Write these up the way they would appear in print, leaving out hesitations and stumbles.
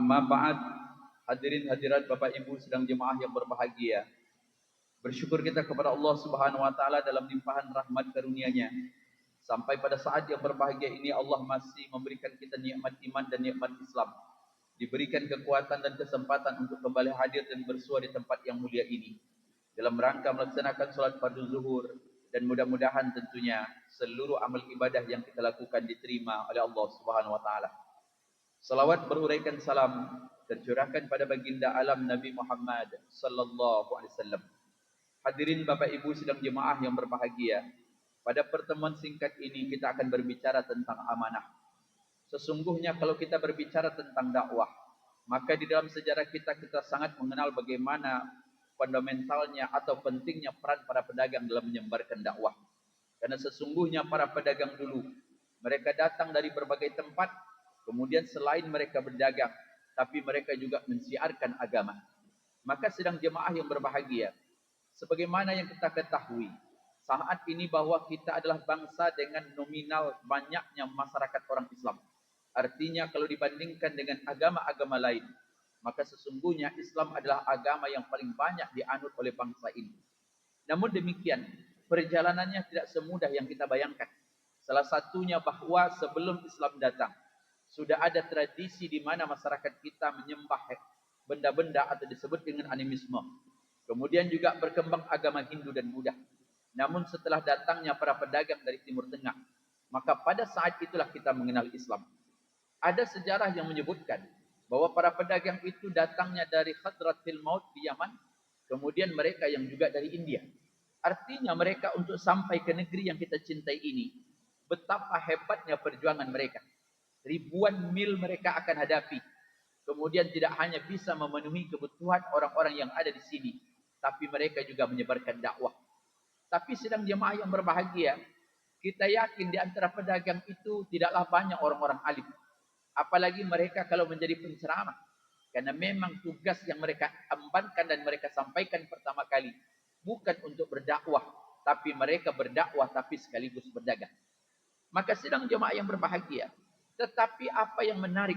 Amma ba'd, hadirin hadirat Bapak Ibu sedang jemaah yang berbahagia. Bersyukur kita kepada Allah Subhanahu wa taala dalam limpahan rahmat karunia-Nya. Sampai pada saat yang berbahagia ini Allah masih memberikan kita nikmat iman dan nikmat Islam. Diberikan kekuatan dan kesempatan untuk kembali hadir dan bersua di tempat yang mulia ini. Dalam rangka melaksanakan salat fardu zuhur dan mudah-mudahan tentunya seluruh amal ibadah yang kita lakukan diterima oleh Allah Subhanahu wa taala. Salawat beruraikan salam tercurahkan pada baginda alam Nabi Muhammad sallallahu alaihi wasallam. Hadirin Bapak Ibu sedang jemaah yang berbahagia. Pada pertemuan singkat ini kita akan berbicara tentang amanah. Sesungguhnya kalau kita berbicara tentang dakwah, maka di dalam sejarah kita sangat mengenal bagaimana fundamentalnya atau pentingnya peran para pedagang dalam menyebarkan dakwah. Karena sesungguhnya para pedagang dulu, mereka datang dari berbagai tempat, kemudian selain mereka berdagang, tapi mereka juga mensiarkan agama. Maka sedang jemaah yang berbahagia, sebagaimana yang kita ketahui, saat ini bahwa kita adalah bangsa dengan nominal banyaknya masyarakat orang Islam. Artinya kalau dibandingkan dengan agama-agama lain, maka sesungguhnya Islam adalah agama yang paling banyak dianut oleh bangsa ini. Namun demikian, perjalanannya tidak semudah yang kita bayangkan. Salah satunya bahwa sebelum Islam datang, sudah ada tradisi di mana masyarakat kita menyembah benda-benda atau disebut dengan animisme. Kemudian juga berkembang agama Hindu dan Buddha. Namun setelah datangnya para pedagang dari Timur Tengah, maka pada saat itulah kita mengenal Islam. Ada sejarah yang menyebutkan bahwa para pedagang itu datangnya dari Hadratil Maut di Yaman, kemudian mereka yang juga dari India. Artinya mereka untuk sampai ke negeri yang kita cintai ini, betapa hebatnya perjuangan mereka. Ribuan mil mereka akan hadapi. Kemudian tidak hanya bisa memenuhi kebutuhan orang-orang yang ada di sini, tapi mereka juga menyebarkan dakwah. Tapi sedang jemaah yang berbahagia, kita yakin di antara pedagang itu tidaklah banyak orang-orang alim. Apalagi mereka kalau menjadi penceramah. Karena memang tugas yang mereka embankan dan mereka sampaikan pertama kali bukan untuk berdakwah, tapi mereka berdakwah tapi sekaligus berdagang. Maka sedang jemaah yang berbahagia, tetapi apa yang menarik,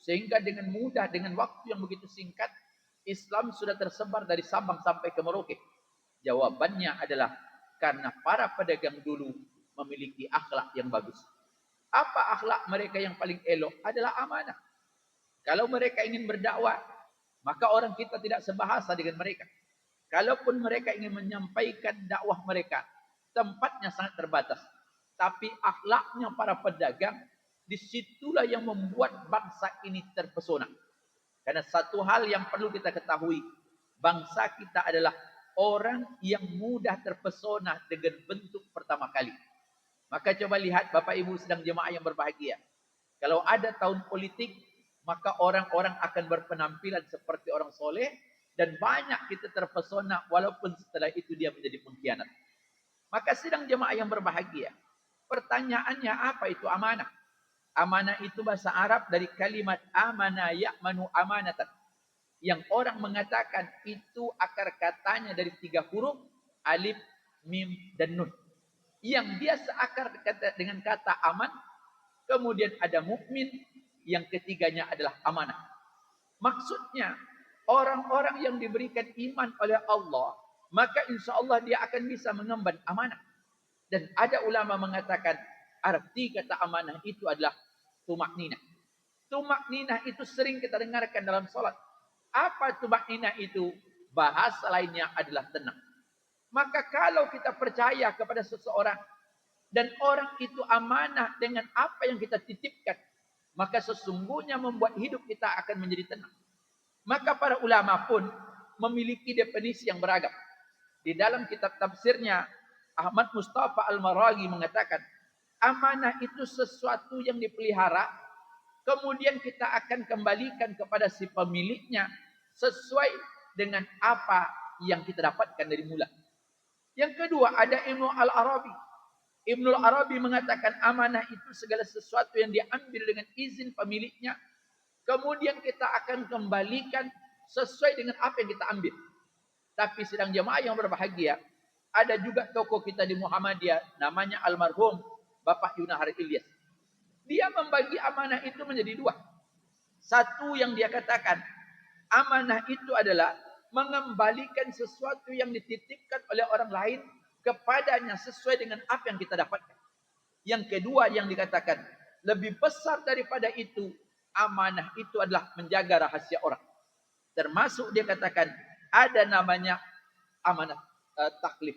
sehingga dengan mudah, dengan waktu yang begitu singkat, Islam sudah tersebar dari Sabang sampai ke Merauke. Jawabannya adalah karena para pedagang dulu memiliki akhlak yang bagus. Apa akhlak mereka yang paling elok? Adalah amanah. Kalau mereka ingin berdakwah, maka orang kita tidak sebahasa dengan mereka. Kalaupun mereka ingin menyampaikan dakwah mereka, tempatnya sangat terbatas. Tapi akhlaknya para pedagang, disitulah yang membuat bangsa ini terpesona. Karena satu hal yang perlu kita ketahui, bangsa kita adalah orang yang mudah terpesona dengan bentuk pertama kali. Maka coba lihat Bapak Ibu sedang jemaah yang berbahagia. Kalau ada tahun politik, maka orang-orang akan berpenampilan seperti orang soleh, dan banyak kita terpesona walaupun setelah itu dia menjadi pengkhianat. Maka sedang jemaah yang berbahagia, pertanyaannya apa itu amanah? Amanah itu bahasa Arab dari kalimat amana ya'manu amanatan. Yang orang mengatakan itu akar katanya dari 3 huruf, alif, mim, dan nun. Yang dia seakar dengan kata aman, kemudian ada mukmin, yang ketiganya adalah amanah. Maksudnya, orang-orang yang diberikan iman oleh Allah, maka insya Allah dia akan bisa mengemban amanah. Dan ada ulama mengatakan, arti kata amanah itu adalah tumakninah. Tumakninah itu sering kita dengarkan dalam sholat. Apa tumakninah itu? Bahasa lainnya adalah tenang. Maka kalau kita percaya kepada seseorang dan orang itu amanah dengan apa yang kita titipkan, maka sesungguhnya membuat hidup kita akan menjadi tenang. Maka para ulama pun memiliki definisi yang beragam. Di dalam kitab tafsirnya, Ahmad Mustafa Al-Maraghi mengatakan, amanah itu sesuatu yang dipelihara, kemudian kita akan kembalikan kepada si pemiliknya sesuai dengan apa yang kita dapatkan dari mula. Yang kedua ada Ibnu Al-Arabi. Ibnu Al-Arabi mengatakan amanah itu segala sesuatu yang diambil dengan izin pemiliknya, kemudian kita akan kembalikan sesuai dengan apa yang kita ambil. Tapi sedang jemaah yang berbahagia, ada juga tokoh kita di Muhammadiyah, namanya almarhum Bapak Yunahar Ilyas. Dia membagi amanah itu menjadi 2. Satu yang dia katakan, amanah itu adalah mengembalikan sesuatu yang dititipkan oleh orang lain kepadanya sesuai dengan apa yang kita dapatkan. Yang kedua yang dikatakan, lebih besar daripada itu, amanah itu adalah menjaga rahasia orang. Termasuk dia katakan, ada namanya amanah taklif.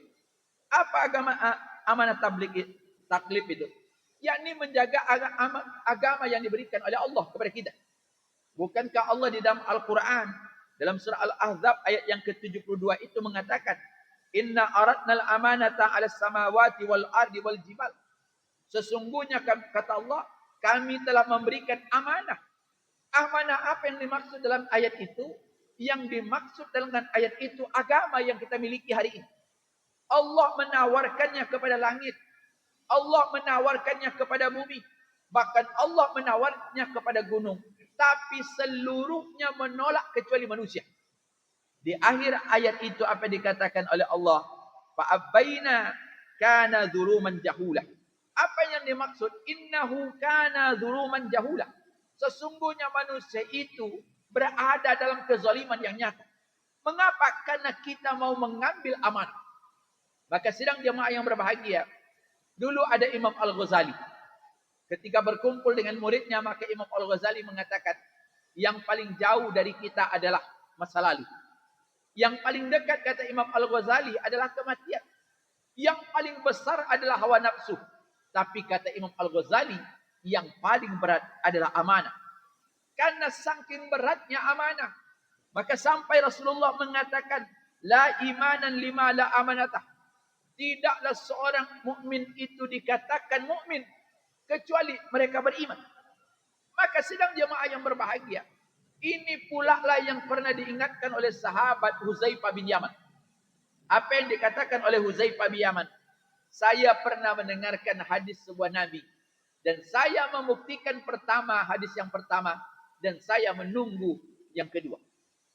Apa amanah taklif itu? Yakni menjaga agama yang diberikan oleh Allah kepada kita. Bukankah Allah di dalam Al-Quran, dalam surah Al-Ahzab ayat yang ke-72 itu mengatakan, Inna aradnal amanata ala samawati wal ardi wal jibal. Sesungguhnya kata Allah, kami telah memberikan amanah. Amanah apa yang dimaksud dalam ayat itu? Yang dimaksud dengan ayat itu agama yang kita miliki hari ini. Allah menawarkannya kepada langit. Allah menawarkannya kepada bumi. Bahkan Allah menawarkannya kepada gunung. Tapi seluruhnya menolak kecuali manusia. Di akhir ayat itu apa dikatakan oleh Allah? Fa'abbaina kana dzuluman jahula. Apa yang dimaksud? Innahu kana dzuluman jahula. Sesungguhnya manusia itu berada dalam kezaliman yang nyata. Mengapa? Karena kita mau mengambil amanah. Maka sidang jemaah yang berbahagia, dulu ada Imam Al-Ghazali. Ketika berkumpul dengan muridnya, maka Imam Al-Ghazali mengatakan, yang paling jauh dari kita adalah masa lalu. Yang paling dekat, kata Imam Al-Ghazali, adalah kematian. Yang paling besar adalah hawa nafsu. Tapi kata Imam Al-Ghazali, yang paling berat adalah amanah. Karena saking beratnya amanah, maka sampai Rasulullah mengatakan, la imanan lima la amanatah. Tidaklah seorang mukmin itu dikatakan mukmin kecuali mereka beriman. Maka sidang jemaah yang berbahagia, ini pula lah yang pernah diingatkan oleh sahabat Huzaifah bin Yaman. Apa yang dikatakan oleh Huzaifah bin Yaman? Saya pernah mendengarkan hadis sebuah nabi dan saya membuktikan pertama hadis yang pertama dan saya menunggu yang kedua.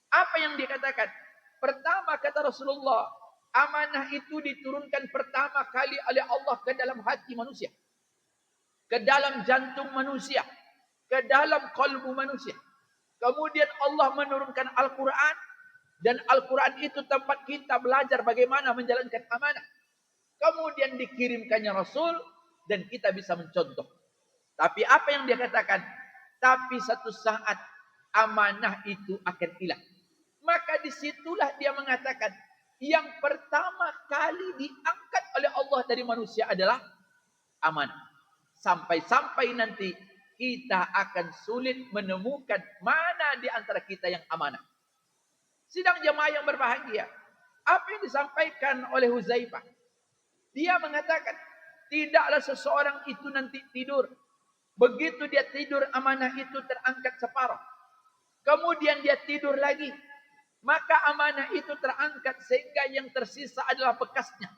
Apa yang dikatakan? Pertama kata Rasulullah, amanah itu diturunkan pertama kali oleh Allah ke dalam hati manusia, ke dalam jantung manusia, ke dalam kalbu manusia. Kemudian Allah menurunkan Al-Quran, dan Al-Quran itu tempat kita belajar bagaimana menjalankan amanah. Kemudian dikirimkannya Rasul, dan kita bisa mencontoh. Tapi apa yang dia katakan? Tapi satu saat amanah itu akan hilang. Maka disitulah dia mengatakan, yang pertama kali diangkat oleh Allah dari manusia adalah amanah. Sampai-sampai nanti kita akan sulit menemukan mana di antara kita yang amanah. Sidang jemaah yang berbahagia, apa yang disampaikan oleh Huzaifah? Dia mengatakan, tidaklah seseorang itu nanti tidur. Begitu dia tidur, amanah itu terangkat separuh. Kemudian dia tidur lagi. Maka amanah itu terangkat sehingga yang tersisa adalah bekasnya.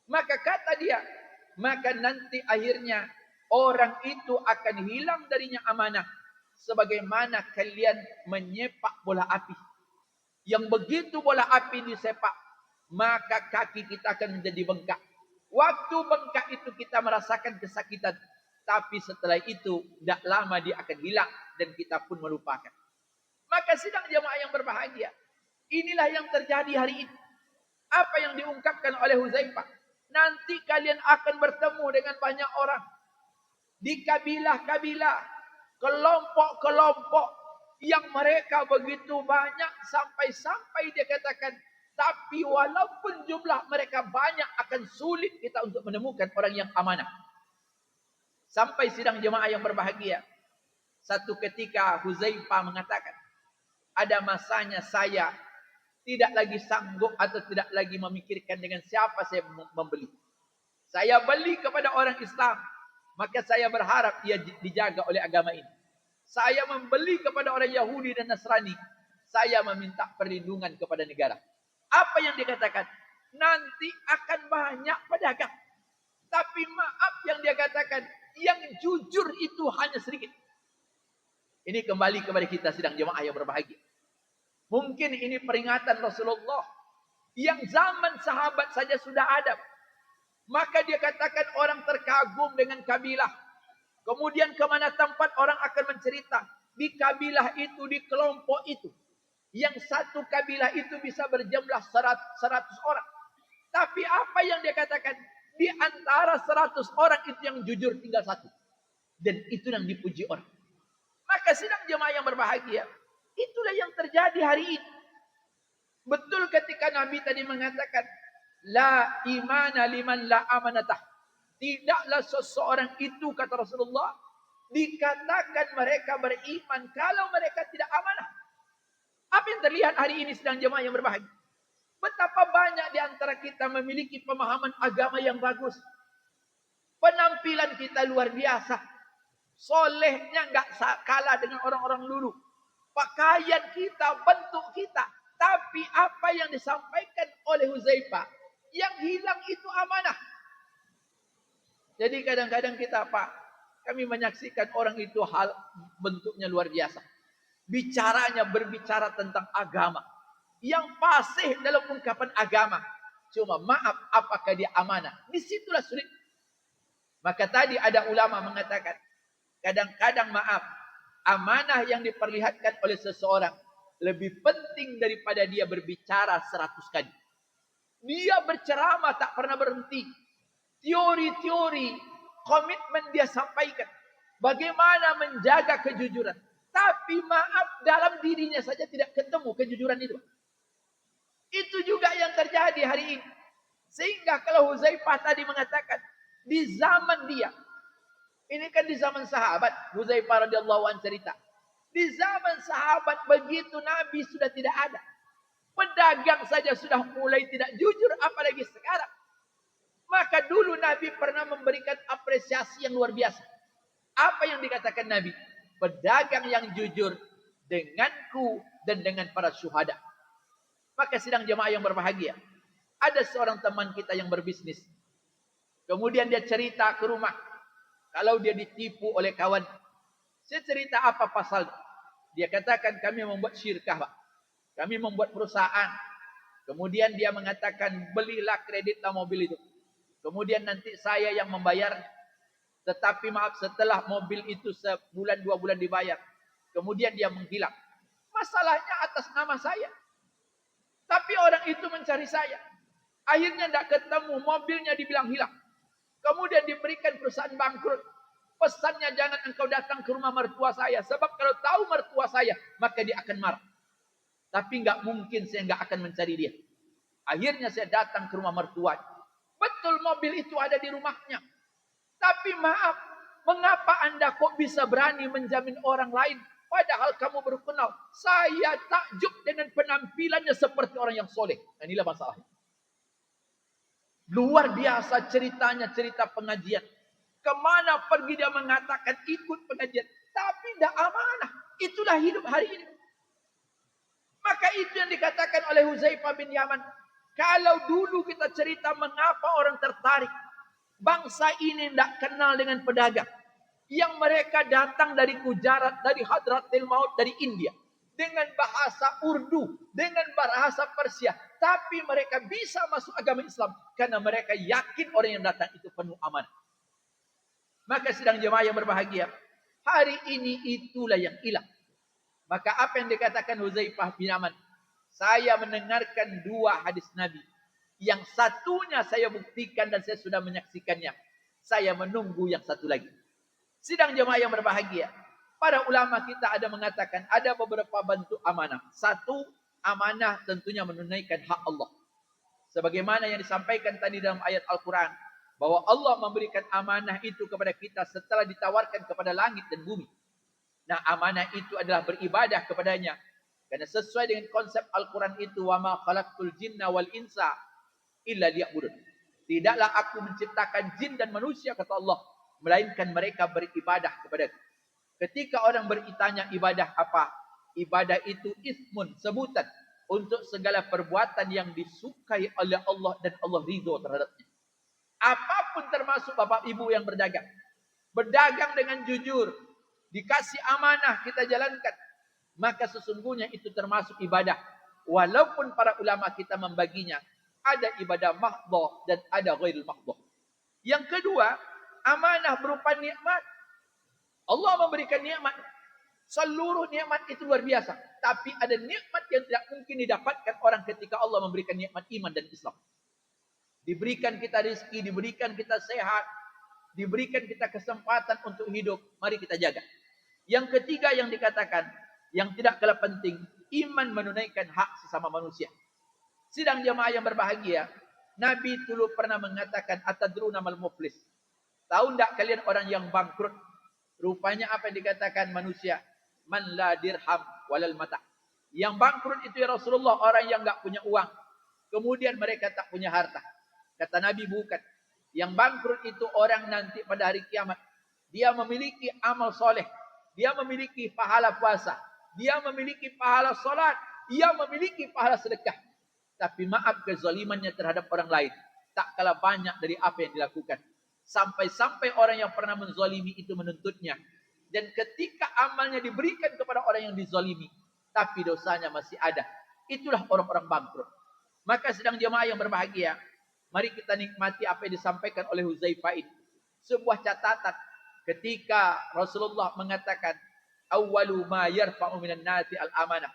Maka kata dia, maka nanti akhirnya orang itu akan hilang darinya amanah. Sebagaimana kalian menyepak bola api. Yang begitu bola api disepak, maka kaki kita akan menjadi bengkak. Waktu bengkak itu kita merasakan kesakitan. Tapi setelah itu, tidak lama dia akan hilang dan kita pun melupakan. Maka sidang jemaah yang berbahagia, inilah yang terjadi hari ini. Apa yang diungkapkan oleh Huzaifah? Nanti kalian akan bertemu dengan banyak orang. Di kabilah-kabilah, kelompok-kelompok yang mereka begitu banyak sampai-sampai dia katakan, tapi walaupun jumlah mereka banyak akan sulit kita untuk menemukan orang yang amanah. Sampai sidang jemaah yang berbahagia, satu ketika Huzaifah mengatakan, ada masanya saya tidak lagi sanggup atau tidak lagi memikirkan dengan siapa saya membeli. Saya beli kepada orang Islam, maka saya berharap ia dijaga oleh agama ini. Saya membeli kepada orang Yahudi dan Nasrani, saya meminta perlindungan kepada negara. Apa yang dikatakan? Nanti akan banyak pedagang. Tapi maaf yang dia katakan, yang jujur itu hanya sedikit. Ini kembali kepada kita sidang jemaah yang berbahagia. Mungkin ini peringatan Rasulullah yang zaman sahabat saja sudah ada. Maka dia katakan orang terkagum dengan kabilah. Kemudian kemana tempat orang akan mencerita. di kabilah itu, di kelompok itu. Yang satu kabilah itu bisa berjumlah 100 orang. Tapi apa yang dia katakan? Di antara 100 orang itu yang jujur tinggal satu. Dan itu yang dipuji orang. Maka sidang jemaah yang berbahagia, itulah yang terjadi hari ini. Betul ketika Nabi tadi mengatakan, la imana liman la amanatah. Tidaklah seseorang itu, kata Rasulullah, dikatakan mereka beriman kalau mereka tidak amanah. Apa yang terlihat hari ini sedang jemaah yang berbahagia? Betapa banyak di antara kita memiliki pemahaman agama yang bagus. Penampilan kita luar biasa. Solehnya enggak kalah dengan orang-orang dulu. Pakaian kita, bentuk kita. Tapi apa yang disampaikan oleh Huzaifah, yang hilang itu amanah. Jadi kadang-kadang kita kami menyaksikan orang itu hal bentuknya luar biasa. Berbicara tentang agama. Yang fasih dalam ungkapan agama. Cuma maaf, apakah dia amanah? Disitulah sulit. Maka tadi ada ulama mengatakan, kadang-kadang maaf, amanah yang diperlihatkan oleh seseorang lebih penting daripada dia berbicara 100 kali. Dia berceramah tak pernah berhenti. Teori-teori, komitmen dia sampaikan. Bagaimana menjaga kejujuran. Tapi maaf, dalam dirinya saja tidak ketemu kejujuran itu. Itu juga yang terjadi hari ini. Sehingga kalau Huzaifah tadi mengatakan, di zaman dia, ini kan di zaman sahabat, Huzaifah radhiyallahu anhu cerita. Di zaman sahabat begitu Nabi sudah tidak ada. Pedagang saja sudah mulai tidak jujur, apalagi sekarang. Maka dulu Nabi pernah memberikan apresiasi yang luar biasa. Apa yang dikatakan Nabi? Pedagang yang jujur denganku dan dengan para syuhada. Maka sidang jemaah yang berbahagia. Ada seorang teman kita yang berbisnis. Kemudian dia cerita ke rumah. Kalau dia ditipu oleh kawan. Saya cerita apa pasal? Dia katakan kami membuat syirkah, Pak. Kami membuat perusahaan. Kemudian dia mengatakan belilah kreditlah mobil itu. Kemudian nanti saya yang membayar. Tetapi maaf setelah mobil itu sebulan 2 bulan dibayar. Kemudian dia menghilang. Masalahnya atas nama saya. Tapi orang itu mencari saya. Akhirnya tidak ketemu. Mobilnya dibilang hilang. Kemudian diberikan perusahaan bangkrut. Pesannya jangan engkau datang ke rumah mertua saya. Sebab kalau tahu mertua saya, maka dia akan marah. Tapi enggak mungkin saya enggak akan mencari dia. Akhirnya saya datang ke rumah mertua. Betul mobil itu ada di rumahnya. Tapi maaf, mengapa anda kok bisa berani menjamin orang lain? Padahal kamu baru kenal. Saya takjub dengan penampilannya seperti orang yang soleh. Inilah masalahnya. Luar biasa ceritanya, cerita pengajian. Kemana pergi dia mengatakan ikut pengajian. Tapi tidak amanah. Itulah hidup hari ini. Maka itu yang dikatakan oleh Huzaifah bin Yaman. Kalau dulu kita cerita mengapa orang tertarik. Bangsa ini tidak kenal dengan pedagang. Yang mereka datang dari Gujarat, dari Hadratil Maut, dari India. Dengan bahasa Urdu, dengan bahasa Persia. Tapi mereka bisa masuk agama Islam. Karena mereka yakin orang yang datang itu penuh amanah. Maka sidang jemaah yang berbahagia. Hari ini itulah yang hilang. Maka apa yang dikatakan Huzaifah bin Yaman? Saya mendengarkan 2 hadis Nabi. Yang satunya saya buktikan dan saya sudah menyaksikannya. Saya menunggu yang satu lagi. Sidang jemaah yang berbahagia. Para ulama kita ada mengatakan ada beberapa bentuk amanah. Satu, amanah tentunya menunaikan hak Allah. Sebagaimana yang disampaikan tadi dalam ayat Al-Quran. Bahwa Allah memberikan amanah itu kepada kita setelah ditawarkan kepada langit dan bumi. Nah, amanah itu adalah beribadah kepadanya. Karena sesuai dengan konsep Al-Quran itu. Wa ma khalaqtul jinna wal insa illa liya'budun. Tidaklah aku menciptakan jin dan manusia, kata Allah. Melainkan mereka beribadah kepada. Ketika orang bertanya ibadah apa? Ibadah itu ismun, sebutan. Untuk segala perbuatan yang disukai oleh Allah dan Allah ridho terhadapnya. Apapun termasuk bapak ibu yang berdagang. Berdagang dengan jujur. Dikasih amanah kita jalankan. Maka sesungguhnya itu termasuk ibadah. Walaupun para ulama kita membaginya. Ada ibadah mahdhah dan ada ghairul mahdhah. Yang kedua, amanah berupa nikmat. Allah memberikan nikmat. Seluruh nikmat itu luar biasa. Tapi ada nikmat yang tidak mungkin didapatkan orang ketika Allah memberikan nikmat iman dan Islam. Diberikan kita rezeki, diberikan kita sehat, diberikan kita kesempatan untuk hidup. Mari kita jaga. Yang ketiga yang dikatakan, yang tidak kalah penting, iman menunaikan hak sesama manusia. Sidang jamaah yang berbahagia, Nabi dulu pernah mengatakan, atadruna mal muflis. Tahu tidak kalian orang yang bangkrut? Rupanya apa yang dikatakan manusia? Man la dirham walal mata. Yang bangkrut itu ya Rasulullah, orang yang enggak punya uang. Kemudian mereka tak punya harta. Kata Nabi, bukan. Yang bangkrut itu orang nanti pada hari kiamat. Dia memiliki amal soleh. Dia memiliki pahala puasa. Dia memiliki pahala solat. Dia memiliki pahala sedekah. Tapi maaf kezalimannya terhadap orang lain. Tak kalah banyak dari apa yang dilakukan. Sampai-sampai orang yang pernah menzalimi itu menuntutnya. Dan ketika amalnya diberikan kepada orang yang dizalimi, tapi dosanya masih ada. Itulah orang-orang bangkrut. Maka sedang jemaah yang berbahagia, mari kita nikmati apa yang disampaikan oleh Huzaifah ini. Sebuah catatan ketika Rasulullah mengatakan, awwalu ma yarfa'u minan nasi al-amanah.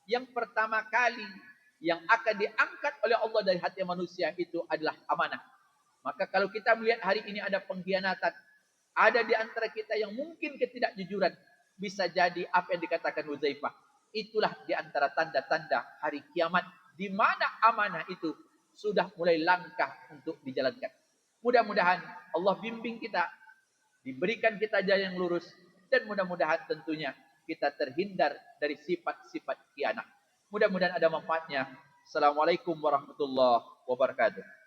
Yang pertama kali yang akan diangkat oleh Allah dari hati manusia itu adalah amanah. Maka kalau kita melihat hari ini ada pengkhianatan, ada di antara kita yang mungkin ketidakjujuran, bisa jadi apa yang dikatakan Huzaifah. Itulah di antara tanda-tanda hari kiamat, di mana amanah itu sudah mulai langkah untuk dijalankan. Mudah-mudahan Allah bimbing kita, diberikan kita jalan yang lurus, dan mudah-mudahan tentunya kita terhindar dari sifat-sifat khianat. Mudah-mudahan ada manfaatnya. Assalamualaikum warahmatullahi wabarakatuh.